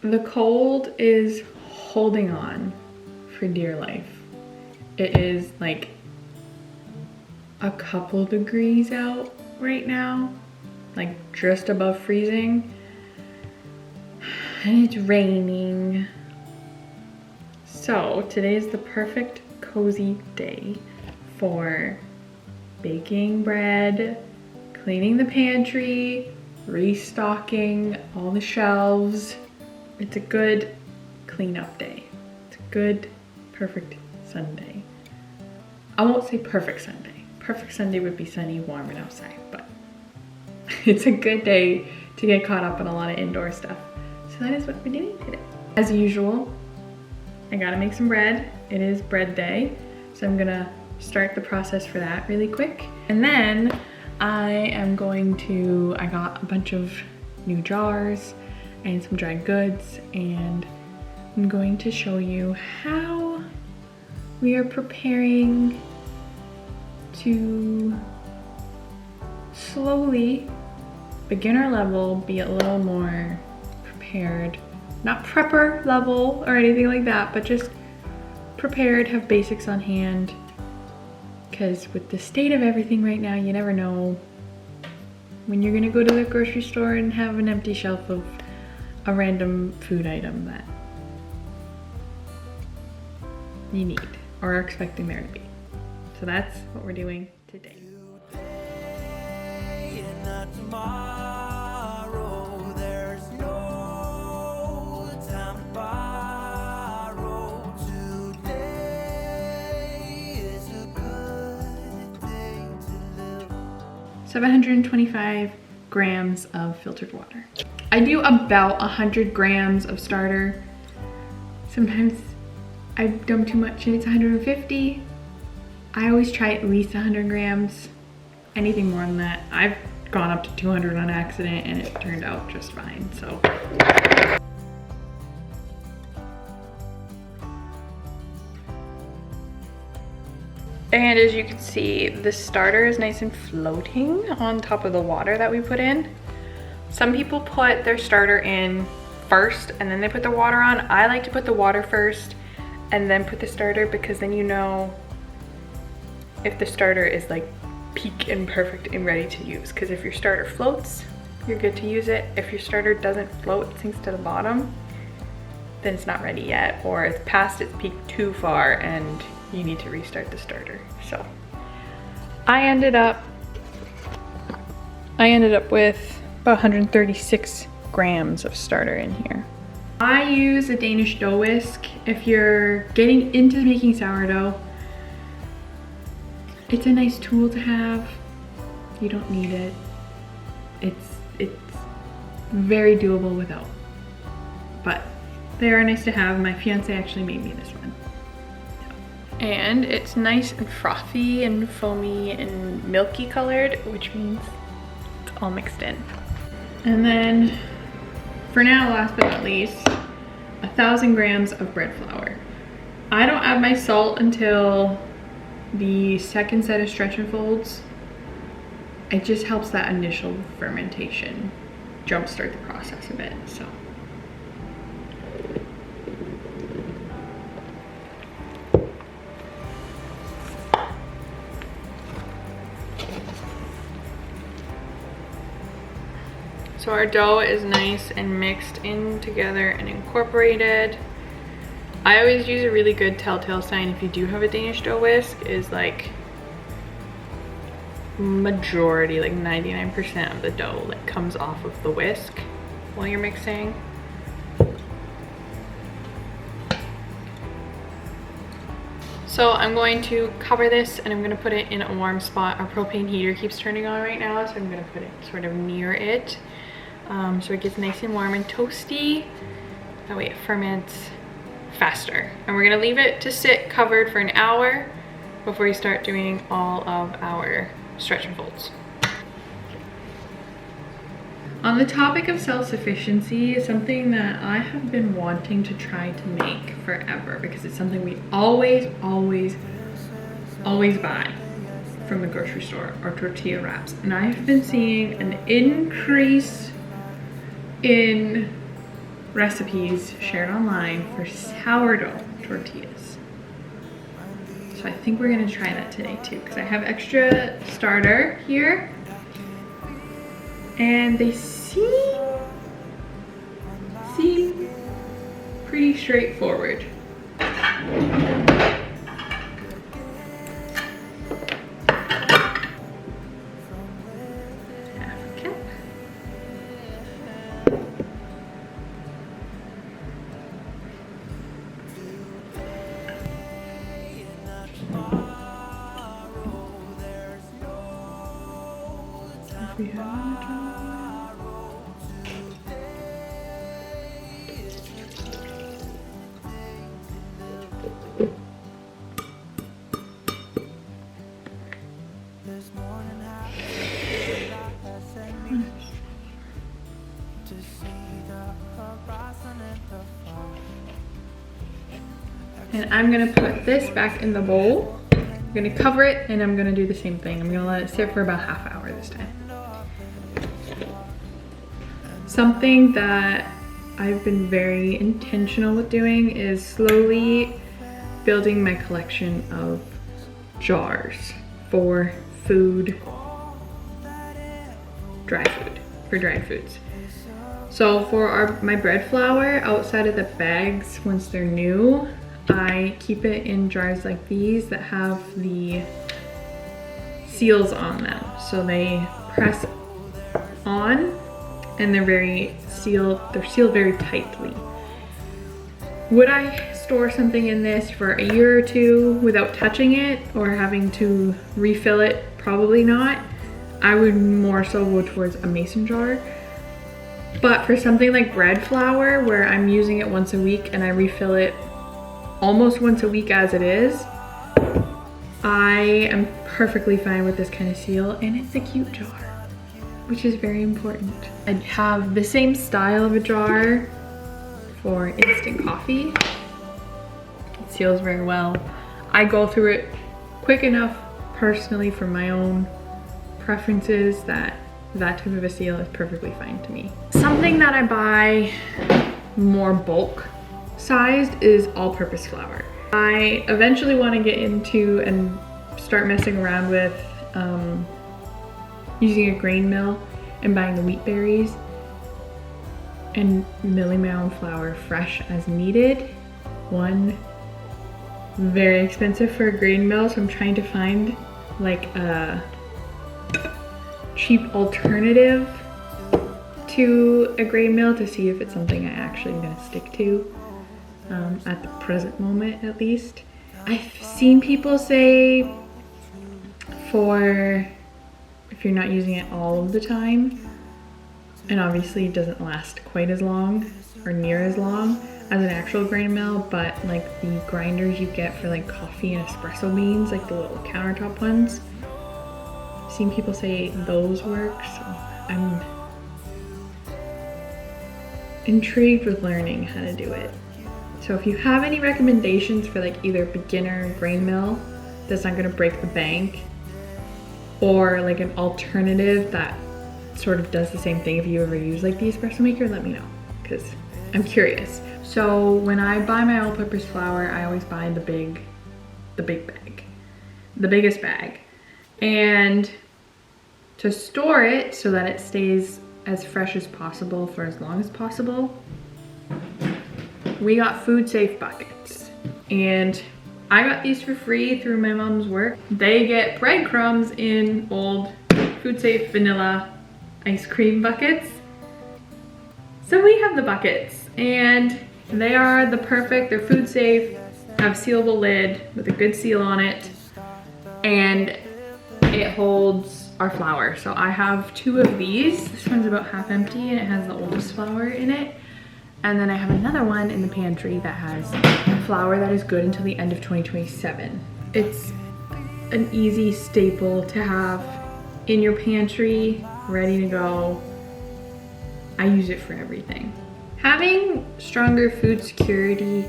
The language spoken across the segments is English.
The cold is holding on for dear life. It is like a couple degrees out right now, like just above freezing, and it's raining. So today is the perfect cozy day for baking bread, cleaning the pantry, restocking all the shelves. It's a good cleanup day. It's a good, perfect Sunday. I won't say perfect Sunday. Perfect Sunday would be sunny, warm, and outside, but it's a good day to get caught up on a lot of indoor stuff. So that is what we're doing today. As usual, I gotta make some bread. It is bread day, so I'm gonna start the process for that really quick. And then I got a bunch of new jars and some dried goods, and I'm going to show you how we are preparing to slowly, beginner level, be a little more prepared. Not prepper level or anything like that, but just prepared, have basics on hand. Because with the state of everything right now, you never know when you're gonna go to the grocery store and have an empty shelf of a random food item that you need or are expecting there to be. So that's what we're doing today. Time to borrow. Today is a good day to live. 725 grams of filtered water. I do about 100 grams of starter. Sometimes I dump too much and it's 150. I always try at least 100 grams. Anything more than that, I've gone up to 200 on accident and it turned out just fine, so. And as you can see, the starter is nice and floating on top of the water that we put in. Some people put their starter in first and then they put the water on. I like to put the water first and then put the starter, because then you know if the starter is like peak and perfect and ready to use. Because if your starter floats, you're good to use it. If your starter doesn't float, it sinks to the bottom, then it's not ready yet, or it's past its peak too far and you need to restart the starter. So I ended up with about 136 grams of starter in here. I use a Danish dough whisk. If you're getting into making sourdough, it's a nice tool to have. You don't need it. It's very doable without, but they are nice to have. My fiance actually made me this one. And it's nice and frothy and foamy and milky colored, which means it's all mixed in. And then, for now, last but not least, 1,000 grams of bread flour. I don't add my salt until the second set of stretch and folds. It just helps that initial fermentation jumpstart the process a bit, so. So our dough is nice and mixed in together and incorporated. I always use a really good telltale sign if you do have a Danish dough whisk, is like majority, like 99% of the dough like comes off of the whisk while you're mixing. So I'm going to cover this and I'm going to put it in a warm spot. Our propane heater keeps turning on right now, so I'm going to put it sort of near it. So it gets nice and warm and toasty. That way it ferments faster. And we're gonna leave it to sit covered for an hour before we start doing all of our stretch and folds. On the topic of self-sufficiency, is something that I have been wanting to try to make forever, because it's something we always buy from the grocery store, or tortilla wraps. And I have been seeing an increase in recipes shared online for sourdough tortillas. So I think we're gonna try that today too, because I have extra starter here. And they seem pretty straightforward. We have and I'm gonna put this back in the bowl. I'm gonna cover it and I'm gonna do the same thing. I'm gonna let it sit for about half hour this time. Something that I've been very intentional with doing is slowly building my collection of jars for food, for dried foods. So for my bread flour, outside of the bags, once they're new, I keep it in jars like these that have the seals on them. So they press on and they're sealed very tightly. Would I store something in this for a year or two without touching it or having to refill it? Probably not. I would more so go towards a mason jar. But for something like bread flour, where I'm using it once a week and I refill it almost once a week as it is, I am perfectly fine with this kind of seal, and it's a cute jar, which is very important. I have the same style of a jar for instant coffee. It seals very well. I go through it quick enough personally for my own preferences that type of a seal is perfectly fine to me. Something that I buy more bulk sized is all-purpose flour. I eventually want to get into and start messing around with using a grain mill and buying the wheat berries and milling my own flour fresh as needed. One, very expensive for a grain mill, so I'm trying to find like a cheap alternative to a grain mill to see if it's something I actually am gonna stick to at the present moment, at least. I've seen people say for if you're not using it all of the time, and obviously it doesn't last quite as long or near as long as an actual grain mill, but like the grinders you get for like coffee and espresso beans, like the little countertop ones, I've seen people say those work, so I'm intrigued with learning how to do it. So if you have any recommendations for like either beginner grain mill that's not gonna break the bank, or like an alternative that sort of does the same thing if you ever use like the espresso maker, let me know, because I'm curious. So when I buy my all-purpose flour, I always buy the big bag, the biggest bag. And to store it so that it stays as fresh as possible for as long as possible, we got food safe buckets. And I got these for free through my mom's work. They get breadcrumbs in old food safe vanilla ice cream buckets. So we have the buckets, and they're food safe, have sealable lid with a good seal on it, and it holds our flour. So I have 2 of these. This one's about half empty and it has the oldest flour in it. And then I have another one in the pantry that has flour that is good until the end of 2027. It's an easy staple to have in your pantry, ready to go. I use it for everything. Having stronger food security,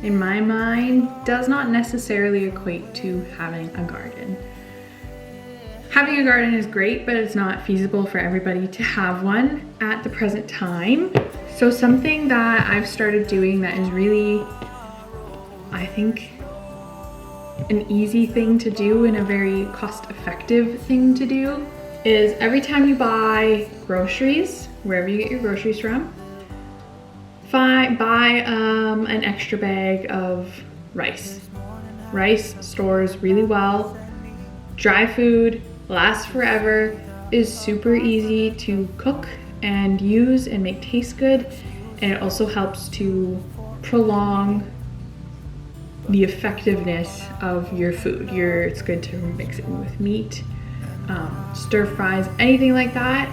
in my mind, does not necessarily equate to having a garden. Having a garden is great, but it's not feasible for everybody to have one at the present time. So something that I've started doing that is really, I think, an easy thing to do and a very cost-effective thing to do is every time you buy groceries, wherever you get your groceries from, buy an extra bag of rice. Rice stores really well. Dry food lasts forever, is super easy to cook and use and make taste good, and it also helps to prolong the effectiveness of your food. It's good to mix it in with meat, stir fries, anything like that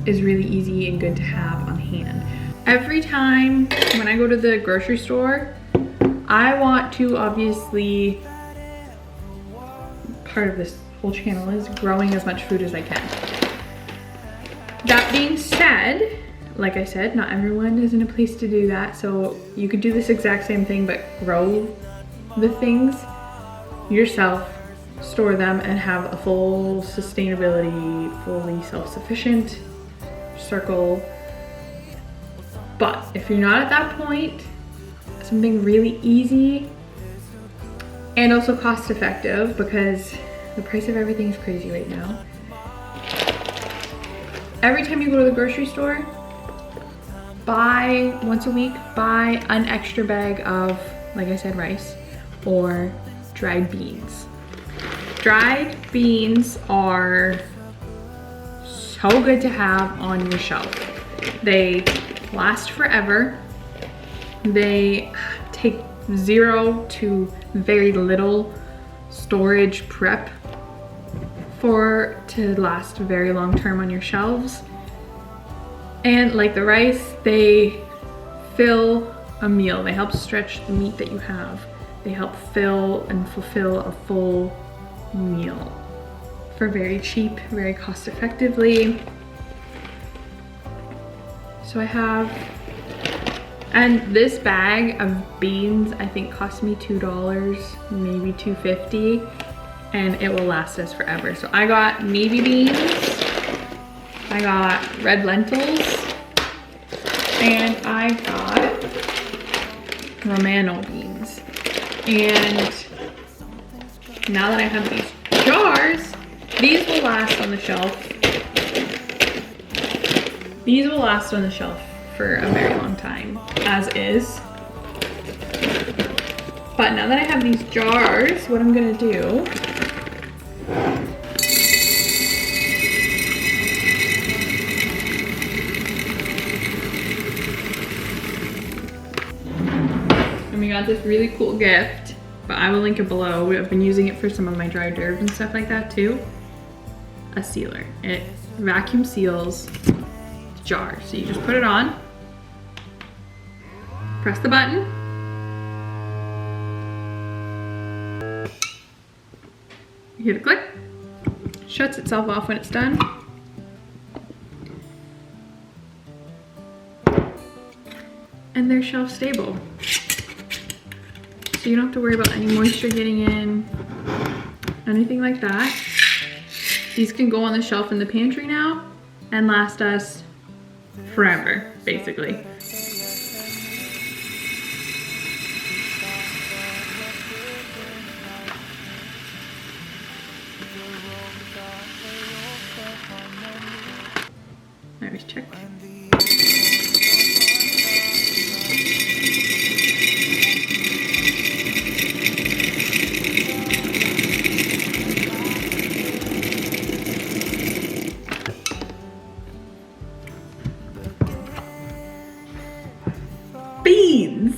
is really easy and good to have on hand. Every time when I go to the grocery store, I want to, obviously, part of this whole channel is growing as much food as I can. That being said, like I said, not everyone is in a place to do that, so you could do this exact same thing but grow the things yourself, store them, and have a full sustainability, fully self-sufficient circle. But if you're not at that point, something really easy and also cost effective, because the price of everything is crazy right now. Every time you go to the grocery store, once a week, buy an extra bag of, like I said, rice or dried beans. Dried beans are so good to have on your shelf. They last forever. They take 0 to very little storage prep to last very long term on your shelves. And like the rice, they fill a meal. They help stretch the meat that you have. They help fill and fulfill a full meal for very cheap, very cost effectively. So I have, and this bag of beans I think cost me $2, maybe $2.50, and it will last us forever. So I got navy beans, I got red lentils, and I got Romano beans. And now that I have these jars, these will last on the shelf. These will last on the shelf for a very long time, as is. But now that I have these jars, what I'm gonna do and we got this really cool gift, but I will link it below. I've been using it for some of my dried herbs and stuff like that too. A sealer. It vacuum seals jar. So you just put it on, press the button, you hit a click, shuts itself off when it's done. And they're shelf stable. So you don't have to worry about any moisture getting in, anything like that. These can go on the shelf in the pantry now and last us forever, basically. There's check. Beans!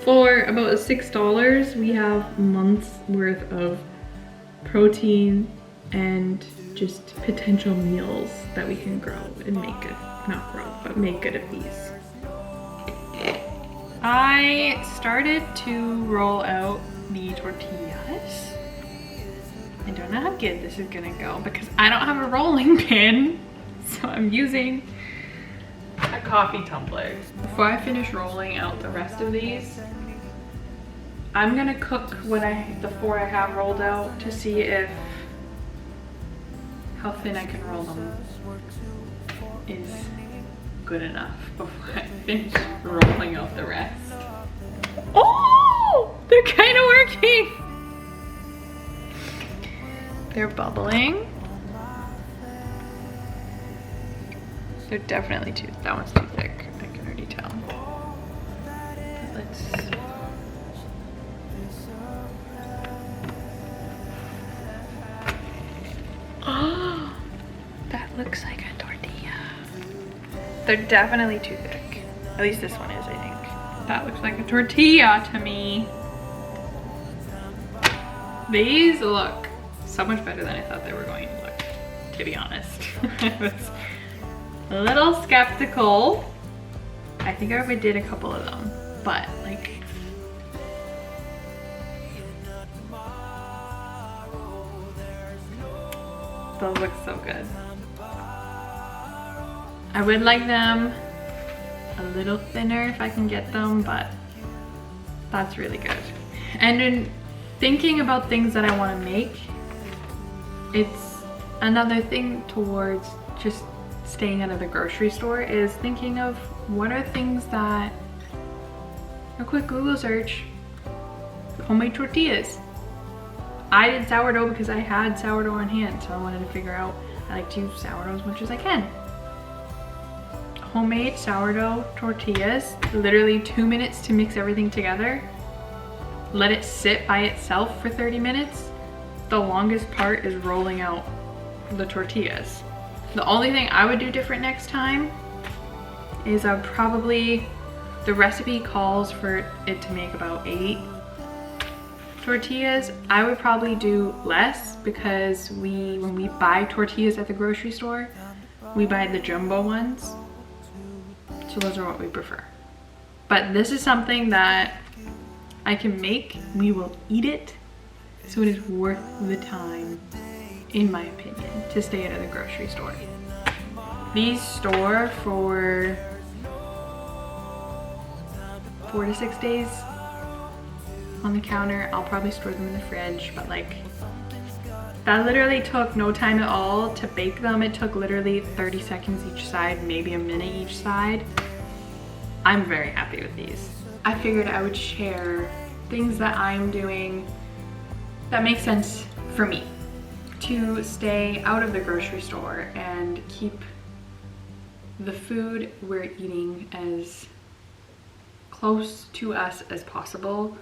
For about $6, we have months worth of protein and just potential meals that we can grow and make good. Not grow, but make good of these. I started to roll out the tortillas. I don't know how good this is gonna go because I don't have a rolling pin, so I'm using a coffee tumbler. Before I finish rolling out the rest of these, I'm gonna cook the 4 I have rolled out to see how thin I can roll them is good enough before I finish rolling out the rest. Oh, they're kind of working. They're bubbling. They're definitely that one's too thick. I can already tell. But let's. Oh, that looks like a tortilla. They're definitely too thick. At least this one is, I think. That looks like a tortilla to me. These look so much better than I thought they were going to look, to be honest. I was a little skeptical. I think I overdid a couple of them, but like, those look so good. I would like them a little thinner if I can get them, but that's really good. And in thinking about things that I want to make, it's another thing towards just staying out of the grocery store is thinking of what are things that a quick Google search, homemade tortillas. I did sourdough because I had sourdough on hand, so I wanted to figure out, I like to use sourdough as much as I can. Homemade sourdough tortillas, literally 2 minutes to mix everything together. Let it sit by itself for 30 minutes. The longest part is rolling out the tortillas. The only thing I would do different next time is I would probably, the recipe calls for it to make about 8 tortillas. I would probably do less because when we buy tortillas at the grocery store, we buy the jumbo ones. So those are what we prefer. But this is something that I can make, we will eat it, so it is worth the time, in my opinion, to stay out of the grocery store. These store for 4 to 6 days on the counter. I'll probably store them in the fridge, but like, that literally took no time at all to bake them. It took literally 30 seconds each side, maybe a minute each side. I'm very happy with these. I figured I would share things that I'm doing that make sense for me to stay out of the grocery store and keep the food we're eating as close to us as possible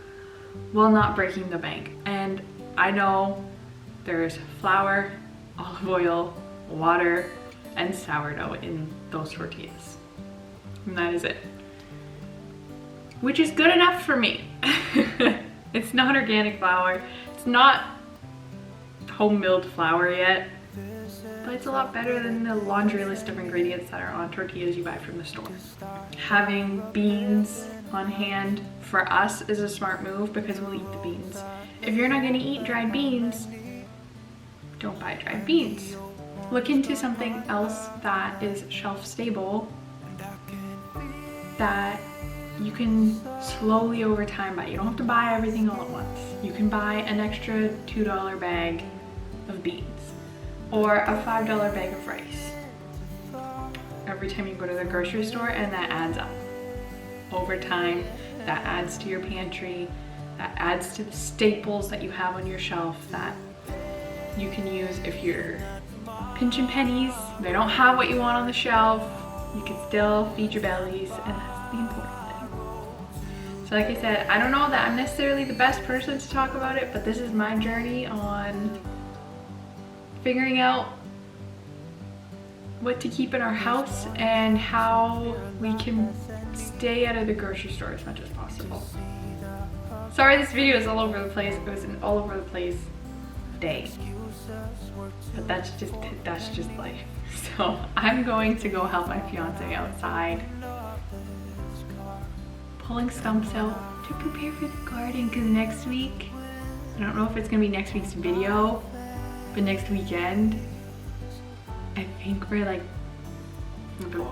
while not breaking the bank. And I know there's flour, olive oil, water, and sourdough in those tortillas. And that is it. Which is good enough for me. It's not organic flour. It's not home milled flour yet, but it's a lot better than the laundry list of ingredients that are on tortillas you buy from the store. Having beans on hand for us is a smart move because we'll eat the beans. If you're not gonna eat dried beans, don't buy dried beans. Look into something else that is shelf stable that you can slowly over time buy. You don't have to buy everything all at once. You can buy an extra $2 bag of beans or a $5 bag of rice every time you go to the grocery store, and that adds up. Over time, that adds to your pantry, that adds to the staples that you have on your shelf that you can use if you're pinching pennies, they don't have what you want on the shelf, you can still feed your bellies, and that's the important thing. So like I said, I don't know that I'm necessarily the best person to talk about it, but this is my journey on figuring out what to keep in our house and how we can stay out of the grocery store as much as possible. Sorry this video is all over the place. It was an all over the place day. But that's just life. So I'm going to go help my fiance outside pulling stumps out to prepare for the garden, because next week, I don't know if it's gonna be next week's video, but next weekend, I think we're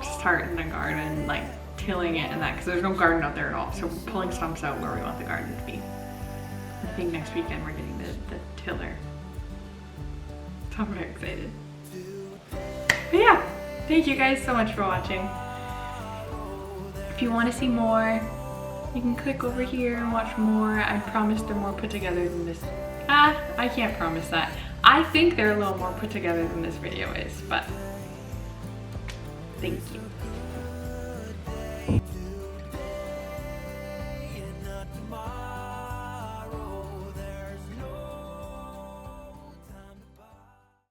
starting the garden, like tilling it and that, because there's no garden out there at all. So we're pulling stumps out where we want the garden to be. I think next weekend we're getting the tiller. So I'm very excited. But yeah, thank you guys so much for watching. If you want to see more, you can click over here and watch more. I promise they're more put together than this. I can't promise that. I think they're a little more put together than this video is, but thank you.